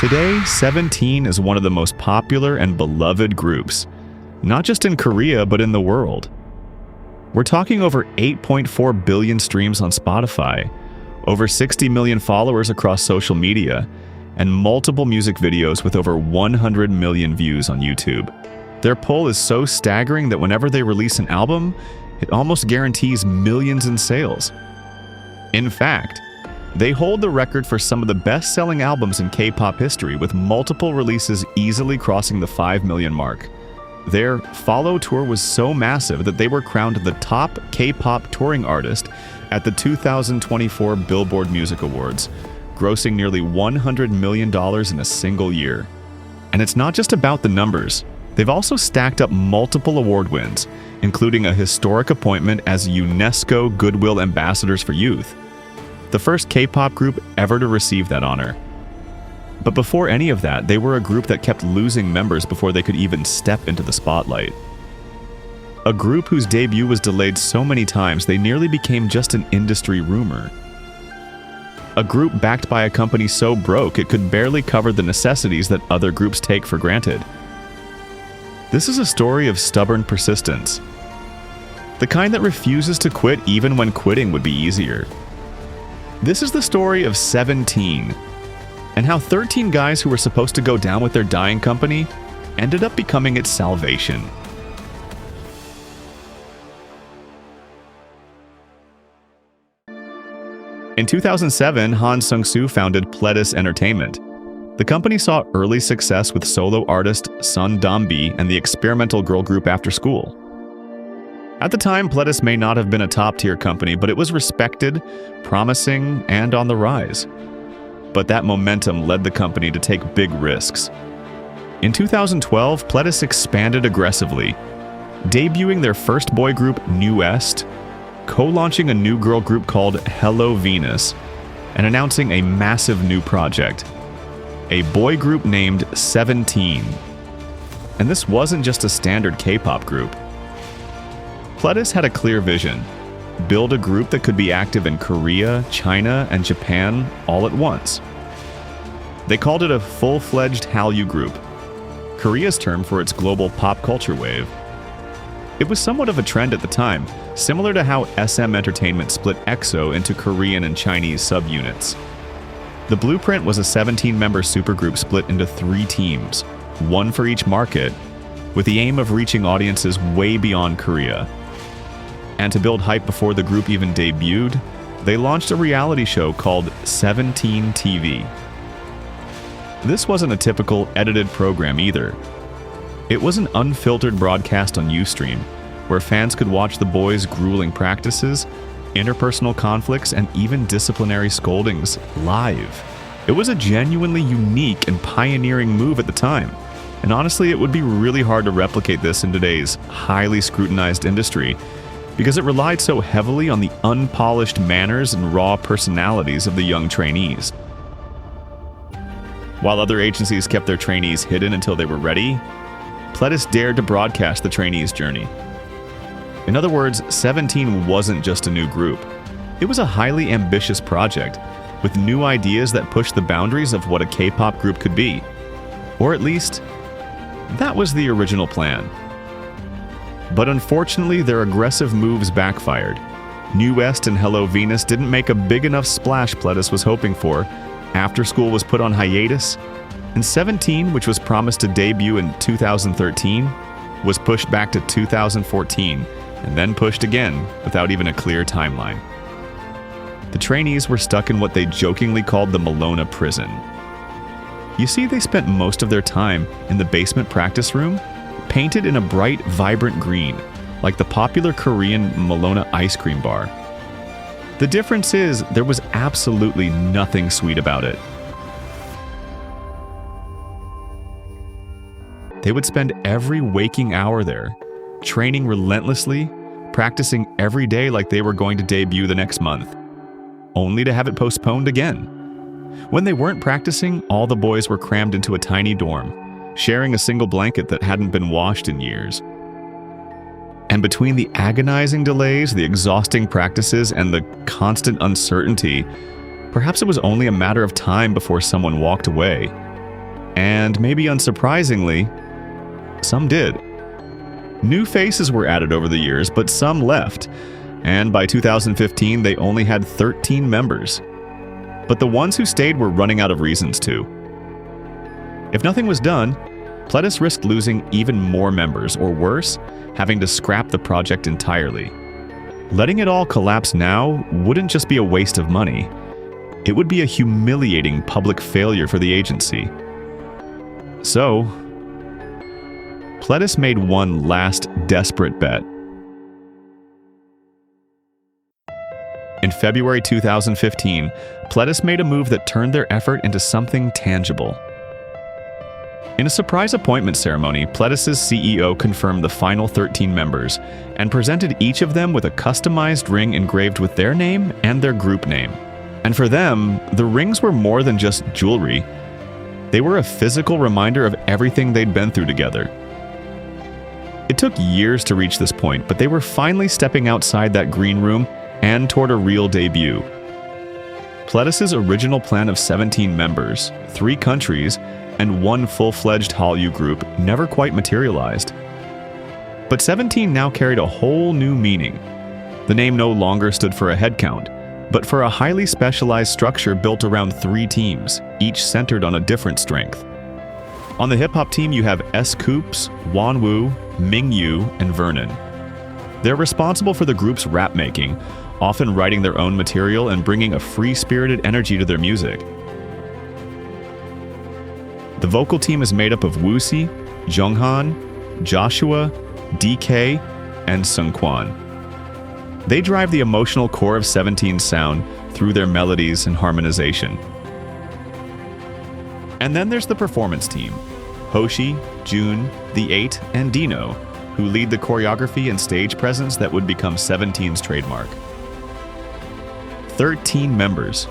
Today, 17 is one of the most popular and beloved groups, not just in Korea, but in the world. We're talking over 8.4 billion streams on Spotify, over 60 million followers across social media, and multiple music videos with over 100 million views on YouTube. Their pull is so staggering that whenever they release an album, it almost guarantees millions in sales. In fact, they hold the record for some of the best-selling albums in K-pop history, with multiple releases easily crossing the 5 million mark. Their Follow tour was so massive that they were crowned the top K-pop touring artist at the 2024 Billboard Music Awards, grossing nearly $100 million in a single year. And it's not just about the numbers. They've also stacked up multiple award wins, including a historic appointment as UNESCO Goodwill Ambassadors for Youth, the first K-pop group ever to receive that honor. But before any of that, they were a group that kept losing members before they could even step into the spotlight. A group whose debut was delayed so many times they nearly became just an industry rumor. A group backed by a company so broke it could barely cover the necessities that other groups take for granted. This is a story of stubborn persistence, the kind that refuses to quit even when quitting would be easier. This is the story of 17, and how 13 guys who were supposed to go down with their dying company ended up becoming its salvation. In 2007, Han Sung-soo founded Pledis Entertainment. The company saw early success with solo artist Sun Dambi and the experimental girl group After School. At the time, Pledis may not have been a top-tier company, but it was respected, promising, and on the rise. But that momentum led the company to take big risks. In 2012, Pledis expanded aggressively, debuting their first boy group, New Est, co-launching a new girl group called Hello Venus, and announcing a massive new project, a boy group named 17. And this wasn't just a standard K-pop group. Pledis had a clear vision: build a group that could be active in Korea, China, and Japan all at once. They called it a full-fledged Hallyu group, Korea's term for its global pop culture wave. It was somewhat of a trend at the time, similar to how SM Entertainment split EXO into Korean and Chinese subunits. The blueprint was a 17-member supergroup split into 3 teams, one for each market, with the aim of reaching audiences way beyond Korea. And to build hype before the group even debuted, they launched a reality show called 17 TV. This wasn't a typical edited program either. It was an unfiltered broadcast on Ustream, where fans could watch the boys' grueling practices, interpersonal conflicts, and even disciplinary scoldings live. It was a genuinely unique and pioneering move at the time, and honestly, it would be really hard to replicate this in today's highly scrutinized industry, because it relied so heavily on the unpolished manners and raw personalities of the young trainees. While other agencies kept their trainees hidden until they were ready, Pledis dared to broadcast the trainees' journey. In other words, 17 wasn't just a new group. It was a highly ambitious project, with new ideas that pushed the boundaries of what a K-pop group could be. Or at least, that was the original plan. But unfortunately, their aggressive moves backfired. New Est and Hello Venus didn't make a big enough splash Pledis was hoping for. After School was put on hiatus, and 17, which was promised to debut in 2013, was pushed back to 2014, and then pushed again without even a clear timeline. The trainees were stuck in what they jokingly called the Melona prison. You see, they spent most of their time in the basement practice room, painted in a bright, vibrant green, like the popular Korean Melona ice cream bar. The difference is, there was absolutely nothing sweet about it. They would spend every waking hour there, training relentlessly, practicing every day like they were going to debut the next month, only to have it postponed again. When they weren't practicing, all the boys were crammed into a tiny dorm, sharing a single blanket that hadn't been washed in years. And between the agonizing delays, the exhausting practices, and the constant uncertainty, perhaps it was only a matter of time before someone walked away. And maybe unsurprisingly, some did. New faces were added over the years, but some left, and by 2015 they only had 13 members. But the ones who stayed were running out of reasons to. If nothing was done, Pledis risked losing even more members, or worse, having to scrap the project entirely. Letting it all collapse now wouldn't just be a waste of money. It would be a humiliating public failure for the agency. So, Pledis made one last desperate bet. In February 2015, Pledis made a move that turned their effort into something tangible. In a surprise appointment ceremony, Pledis' CEO confirmed the final 13 members and presented each of them with a customized ring engraved with their name and their group name. And for them, the rings were more than just jewelry. They were a physical reminder of everything they'd been through together. It took years to reach this point, but they were finally stepping outside that green room and toward a real debut. Pledis' original plan of 17 members, 3 countries, and 1 full-fledged Hallyu group never quite materialized. But 17 now carried a whole new meaning. The name no longer stood for a headcount, but for a highly specialized structure built around 3 teams, each centered on a different strength. On the hip-hop team, you have S-Coops, Wanwoo, Mingyu, and Vernon. They're responsible for the group's rap making, often writing their own material and bringing a free-spirited energy to their music. The vocal team is made up of Woosie, Junghan, Joshua, DK, and Seungkwan. They drive the emotional core of 17's sound through their melodies and harmonization. And then there's the performance team, Hoshi, June, The Eight, and Dino, who lead the choreography and stage presence that would become 17's trademark. 13 members,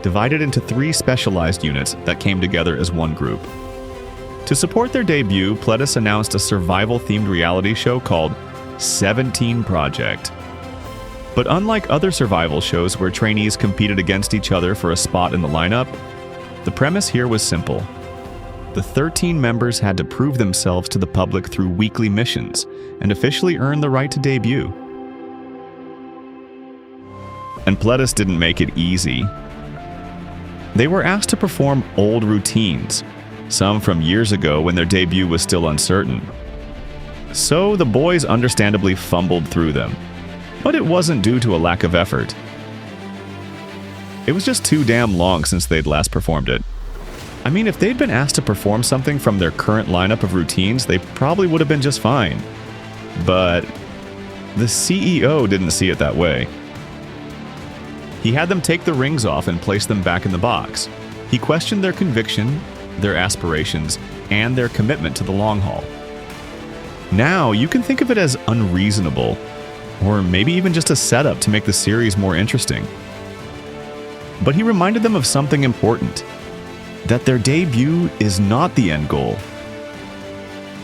divided into 3 specialized units that came together as one group. To support their debut, Pledis announced a survival-themed reality show called 17 Project. But unlike other survival shows where trainees competed against each other for a spot in the lineup, the premise here was simple. The 13 members had to prove themselves to the public through weekly missions and officially earn the right to debut. And Pledis didn't make it easy. They were asked to perform old routines, some from years ago when their debut was still uncertain. So the boys understandably fumbled through them, but it wasn't due to a lack of effort. It was just too damn long since they'd last performed it. I mean, if they'd been asked to perform something from their current lineup of routines, they probably would have been just fine. But the CEO didn't see it that way. He had them take the rings off and place them back in the box. He questioned their conviction, their aspirations, and their commitment to the long haul. Now, you can think of it as unreasonable, or maybe even just a setup to make the series more interesting. But he reminded them of something important, that their debut is not the end goal.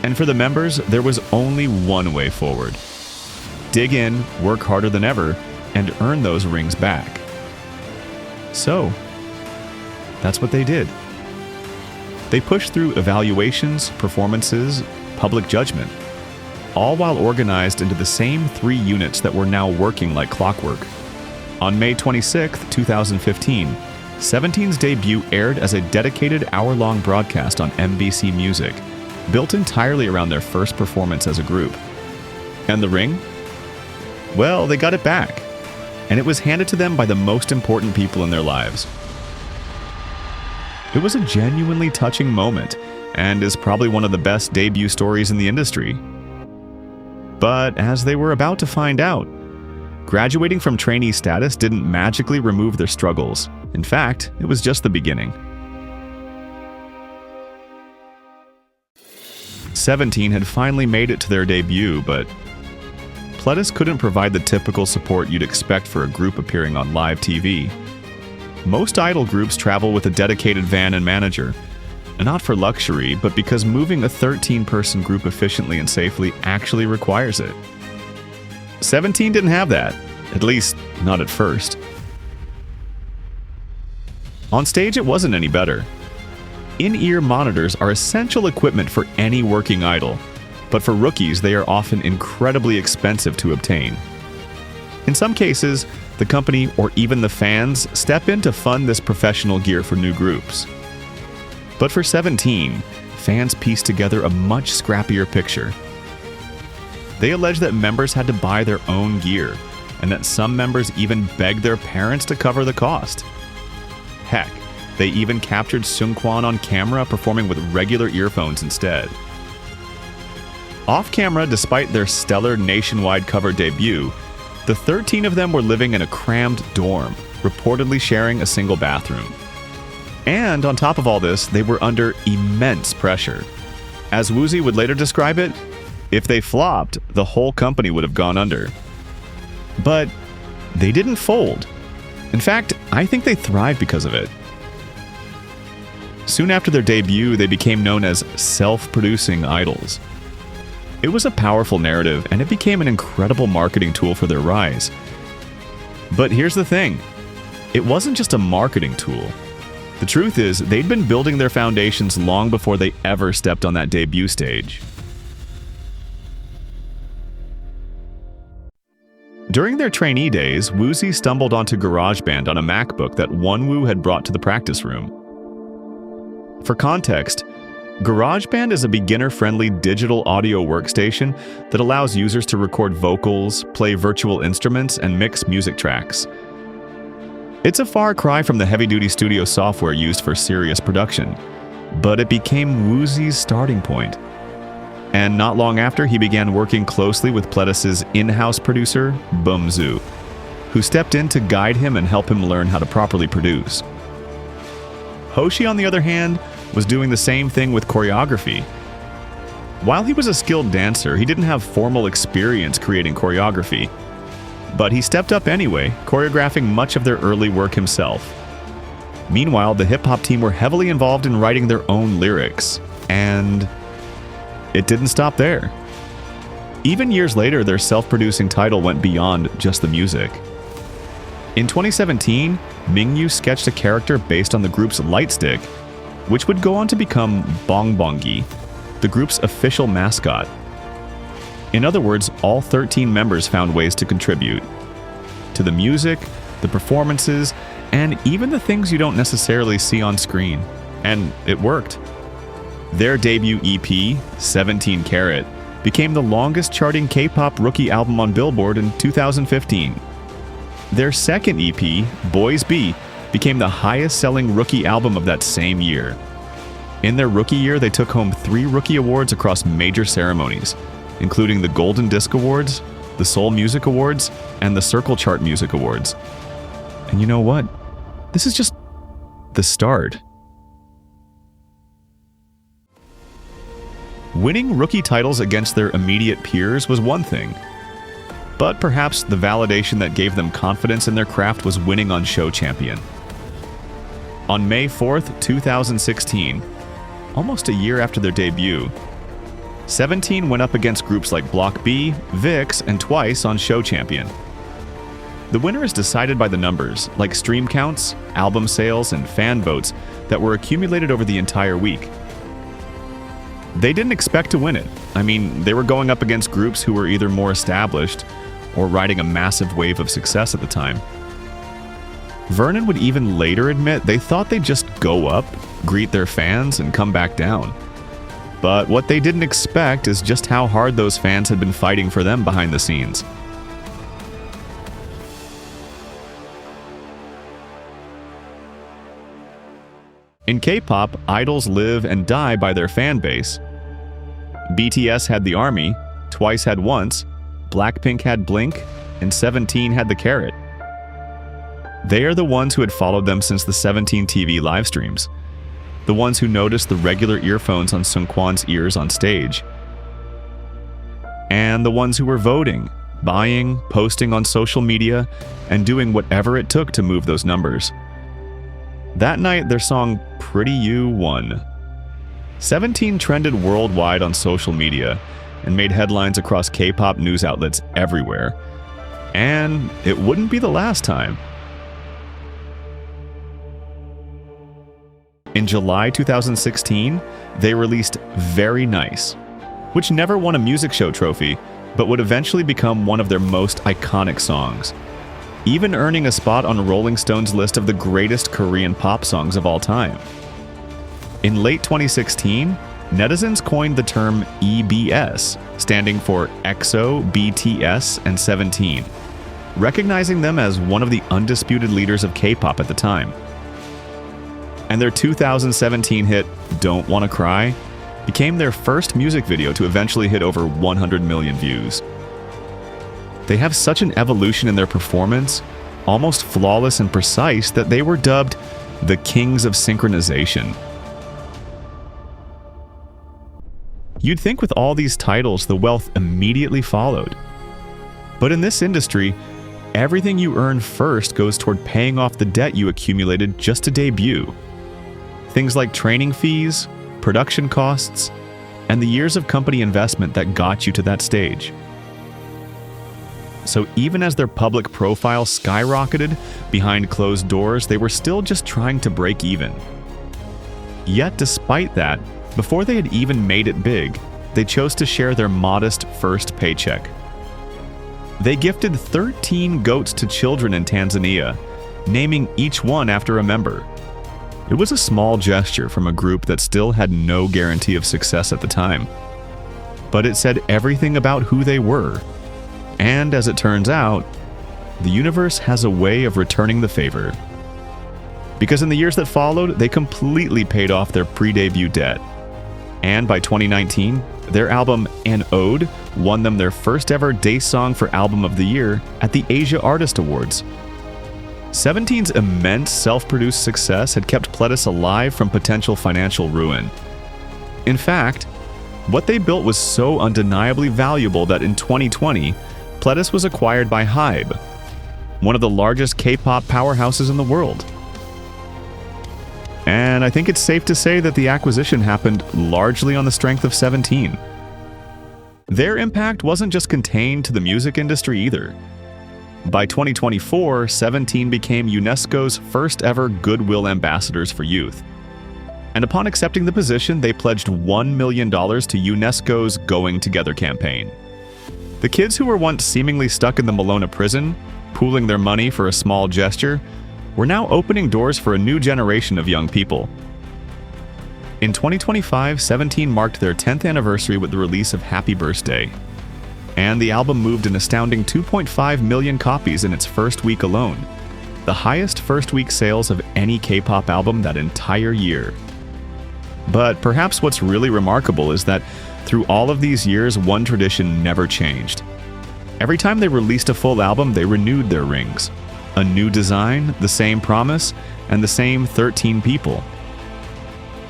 And for the members, there was only one way forward. Dig in, work harder than ever, and earn those rings back. So, that's what they did. They pushed through evaluations, performances, public judgment, all while organized into the same 3 units that were now working like clockwork. On May 26, 2015, 17's debut aired as a dedicated hour-long broadcast on MBC Music, built entirely around their first performance as a group. And the ring? Well, they got it back, and it was handed to them by the most important people in their lives. It was a genuinely touching moment, and is probably one of the best debut stories in the industry. But as they were about to find out, graduating from trainee status didn't magically remove their struggles. In fact, it was just the beginning. 17 had finally made it to their debut, but Pledis couldn't provide the typical support you'd expect for a group appearing on live TV. Most idol groups travel with a dedicated van and manager, not for luxury, but because moving a 13-person group efficiently and safely actually requires it. 17 didn't have that, at least not at first. On stage, it wasn't any better. In-ear monitors are essential equipment for any working idol, but for rookies they are often incredibly expensive to obtain. In some cases, the company or even the fans step in to fund this professional gear for new groups. But for 17, fans piece together a much scrappier picture. They allege that members had to buy their own gear, and that some members even begged their parents to cover the cost. Heck, they even captured Seungkwan on camera performing with regular earphones instead. Off-camera, despite their stellar nationwide cover debut, the 13 of them were living in a crammed dorm, reportedly sharing a single bathroom. And on top of all this, they were under immense pressure. As Woozi would later describe it, if they flopped, the whole company would have gone under. But they didn't fold. In fact, I think they thrived because of it. Soon after their debut, they became known as self-producing idols. It was a powerful narrative, and it became an incredible marketing tool for their rise. But here's the thing. It wasn't just a marketing tool. The truth is, they'd been building their foundations long before they ever stepped on that debut stage. During their trainee days, Woozi stumbled onto GarageBand on a MacBook that Wonwoo had brought to the practice room. For context, GarageBand is a beginner-friendly digital audio workstation that allows users to record vocals, play virtual instruments, and mix music tracks. It's a far cry from the heavy-duty studio software used for serious production, but it became Woozi's starting point. And not long after, he began working closely with Pledis' in-house producer, Bumzu, who stepped in to guide him and help him learn how to properly produce. Hoshi, on the other hand, was doing the same thing with choreography. While he was a skilled dancer, he didn't have formal experience creating choreography. But he stepped up anyway, choreographing much of their early work himself. Meanwhile, the hip-hop team were heavily involved in writing their own lyrics, and it didn't stop there. Even years later, their self-producing title went beyond just the music. In 2017, Mingyu sketched a character based on the group's Lightstick, which would go on to become Bongbongi, the group's official mascot. In other words, all 13 members found ways to contribute to the music, the performances, and even the things you don't necessarily see on screen. And it worked. Their debut EP, 17 CARAT, became the longest charting K-pop rookie album on Billboard in 2015. Their second EP, Boys B, became the highest-selling rookie album of that same year. In their rookie year, they took home 3 rookie awards across major ceremonies, including the Golden Disc Awards, the Seoul Music Awards, and the Circle Chart Music Awards. And you know what? This is just the start. Winning rookie titles against their immediate peers was one thing, but perhaps the validation that gave them confidence in their craft was winning on Show Champion. On May 4th, 2016, almost a year after their debut, 17 went up against groups like Block B, VIX, and Twice on Show Champion. The winner is decided by the numbers, like stream counts, album sales, and fan votes that were accumulated over the entire week. They didn't expect to win it. I mean, they were going up against groups who were either more established or riding a massive wave of success at the time. Vernon would even later admit they thought they'd just go up, greet their fans, and come back down. But what they didn't expect is just how hard those fans had been fighting for them behind the scenes. In K-pop, idols live and die by their fan base. BTS had the ARMY, Twice had Once, Blackpink had Blink, and 17 had the CARAT. They are the ones who had followed them since the 17 TV live streams, the ones who noticed the regular earphones on Seungkwan's ears on stage, and the ones who were voting, buying, posting on social media, and doing whatever it took to move those numbers. That night, their song Pretty You won. 17 trended worldwide on social media and made headlines across K-pop news outlets everywhere. And it wouldn't be the last time. In July 2016, they released Very Nice, which never won a music show trophy, but would eventually become one of their most iconic songs, even earning a spot on Rolling Stone's list of the greatest Korean pop songs of all time. In late 2016, netizens coined the term EBS, standing for EXO, BTS, and 17, recognizing them as one of the undisputed leaders of K-pop at the time. And their 2017 hit Don't Wanna Cry became their first music video to eventually hit over 100 million views. They have such an evolution in their performance, almost flawless and precise, that they were dubbed the Kings of Synchronization. You'd think with all these titles, the wealth immediately followed. But in this industry, everything you earn first goes toward paying off the debt you accumulated just to debut. Things like training fees, production costs, and the years of company investment that got you to that stage. So even as their public profile skyrocketed, behind closed doors, they were still just trying to break even. Yet despite that, before they had even made it big, they chose to share their modest first paycheck. They gifted 13 goats to children in Tanzania, naming each one after a member. It was a small gesture from a group that still had no guarantee of success at the time. But it said everything about who they were. And as it turns out, the universe has a way of returning the favor. Because in the years that followed, they completely paid off their pre-debut debt. And by 2019, their album An Ode won them their first ever Day Song for Album of the Year at the Asia Artist Awards. 17's immense self-produced success had kept Pledis alive from potential financial ruin. In fact, what they built was so undeniably valuable that in 2020, Pledis was acquired by HYBE, one of the largest K-pop powerhouses in the world. And I think it's safe to say that the acquisition happened largely on the strength of 17. Their impact wasn't just contained to the music industry either. By 2024, 17 became UNESCO's first ever Goodwill Ambassadors for Youth. And upon accepting the position, they pledged $1 million to UNESCO's Going Together campaign. The kids who were once seemingly stuck in the Melona prison, pooling their money for a small gesture, were now opening doors for a new generation of young people. In 2025, 17 marked their 10th anniversary with the release of Happy Birthday. And the album moved an astounding 2.5 million copies in its first week alone, the highest first-week sales of any K-pop album that entire year. But perhaps what's really remarkable is that through all of these years, one tradition never changed. Every time they released a full album, they renewed their rings. A new design, the same promise, and the same 13 people.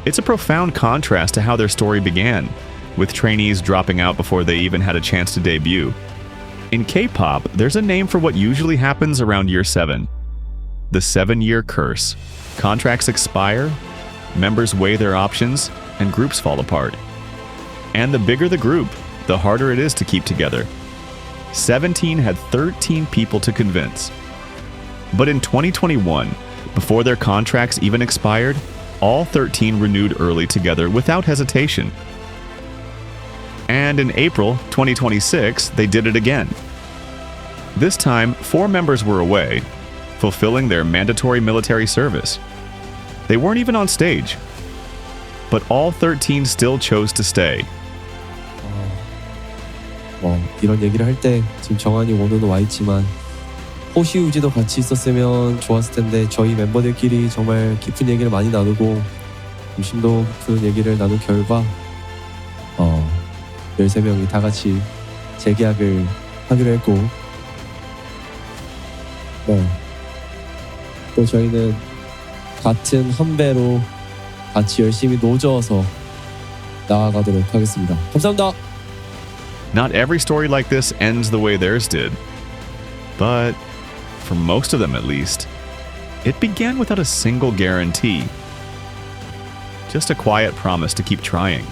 It's a profound contrast to how their story began, with Trainees dropping out before they even had a chance to debut. In K-pop, there's a name for what usually happens around year 7. The 7-year curse. Contracts expire, members weigh their options, and groups fall apart. And the bigger the group, the harder it is to keep together. 17 had 13 people to convince. But in 2021, before their contracts even expired, all 13 renewed early together without hesitation. And in April 2026, they did it again. This time, 4 members were away, fulfilling their mandatory military service. They weren't even on stage. But all 13 still chose to stay. 이런 얘기를 할 때 지금 정한이 원우는 와 있지만 호시 우지도 같이 있었으면 좋았을 텐데 저희 멤버들끼리 정말 깊은 얘기를 많이 나누고 심도 깊은 얘기를 나눈 결과 13명이 다 같이 재계약을 하기로 했고 또 저희는 같은 한 배로 같이 열심히 노져서 나아가도록 하겠습니다. 감사합니다. Not every story like this ends the way theirs did. But, for most of them at least, it began without a single guarantee. Just a quiet promise to keep trying.